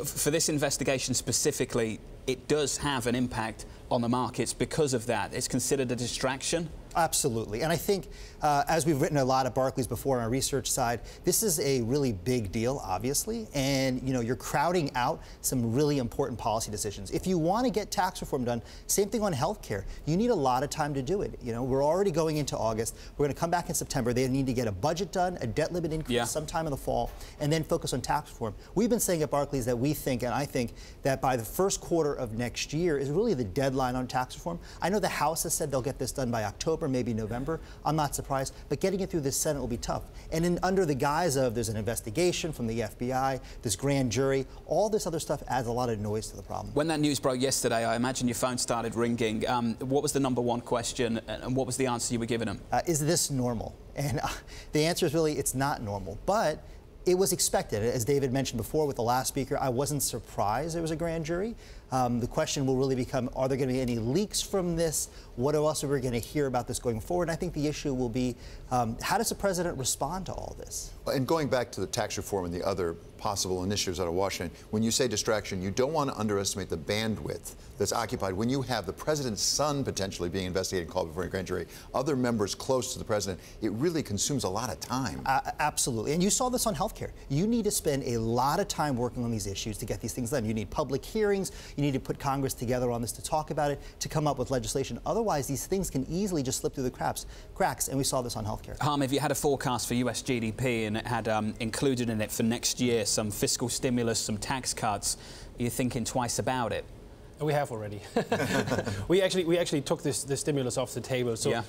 for this investigation specifically, it does have an impact on the markets because of that. It's considered a distraction? Absolutely. And I think, as we've written a lot at Barclays before on our research side, this is a really big deal, obviously. And, you know, you're crowding out some really important policy decisions. If you want to get tax reform done, same thing on healthcare. You need a lot of time to do it. You know, we're already going into August. We're going to come back in September. They need to get a budget done, a debt limit increase sometime in the fall, and then focus on tax reform. We've been saying at Barclays that we think, and I think, that by the first quarter of next year is really the deadline on tax reform. I know the House has said they'll get this done by October, maybe November. I'm not surprised, but getting it through the Senate will be tough. And under the guise of there's an investigation from the FBI, this grand jury, all this other stuff adds a lot of noise to the problem. When that news broke yesterday, I imagine your phone started ringing. What was the #1 question, and what was the answer you were giving them? Is this normal? And the answer is really, it's not normal. But it was expected. As David mentioned before with the last speaker, I wasn't surprised there was a grand jury. The question will really become, are there going to be any leaks from this? What else are we going to hear about this going forward? And I think the issue will be, how does the president respond to all this? And going back to the tax reform and the other possible initiatives out of Washington, when you say distraction, you don't want to underestimate the bandwidth that's occupied when you have the president's son potentially being investigated and called before a grand jury, other members close to the president. It really consumes a lot of time. Absolutely. And you saw this on healthcare. You need to spend a lot of time working on these issues to get these things done. You need public hearings. You need to put Congress together on this to talk about it, to come up with legislation. Otherwise, these things can easily just slip through the cracks, and we saw this on healthcare. Harm, if you had a forecast for US GDP and it had included in it for next year some fiscal stimulus, some tax cuts, are you thinking twice about it? We have already. we actually took this stimulus off the table. So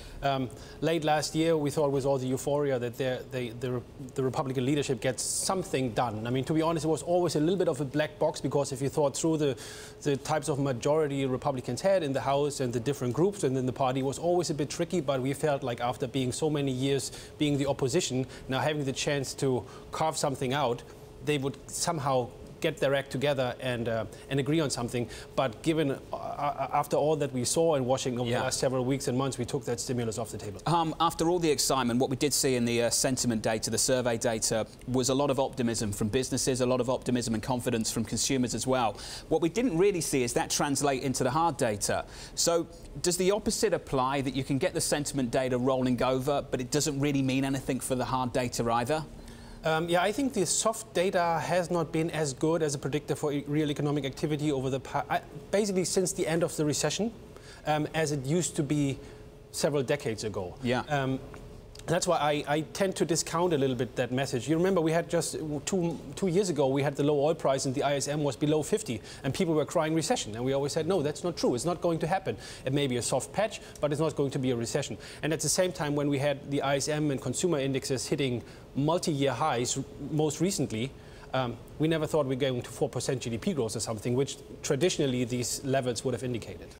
late last year, we thought with all the euphoria that the Republican leadership gets something done. I mean, to be honest, it was always a little bit of a black box, because if you thought through the types of majority Republicans had in the House and the different groups and in the party, was always a bit tricky. But we felt like after being so many years being the opposition, now having the chance to carve something out, they would somehow get their act together and agree on something. But given after all that we saw in Washington over the last several weeks and months, we took that stimulus off the table. After all the excitement, what we did see in the sentiment data, the survey data, was a lot of optimism from businesses, a lot of optimism and confidence from consumers as well. What we didn't really see is that translate into the hard data. So does the opposite apply, that you can get the sentiment data rolling over, but it doesn't really mean anything for the hard data either? Yeah, I think the soft data has not been as good as a predictor for real economic activity over the basically since the end of the recession, as it used to be several decades ago. Yeah. That's why I tend to discount a little bit that message. You remember we had just two years ago, we had the low oil price and the ISM was below 50 and people were crying recession. And we always said, no, that's not true. It's not going to happen. It may be a soft patch, but it's not going to be a recession. And at the same time, when we had the ISM and consumer indexes hitting multi-year highs most recently, we never thought we were going to 4% GDP growth or something, which traditionally these levels would have indicated.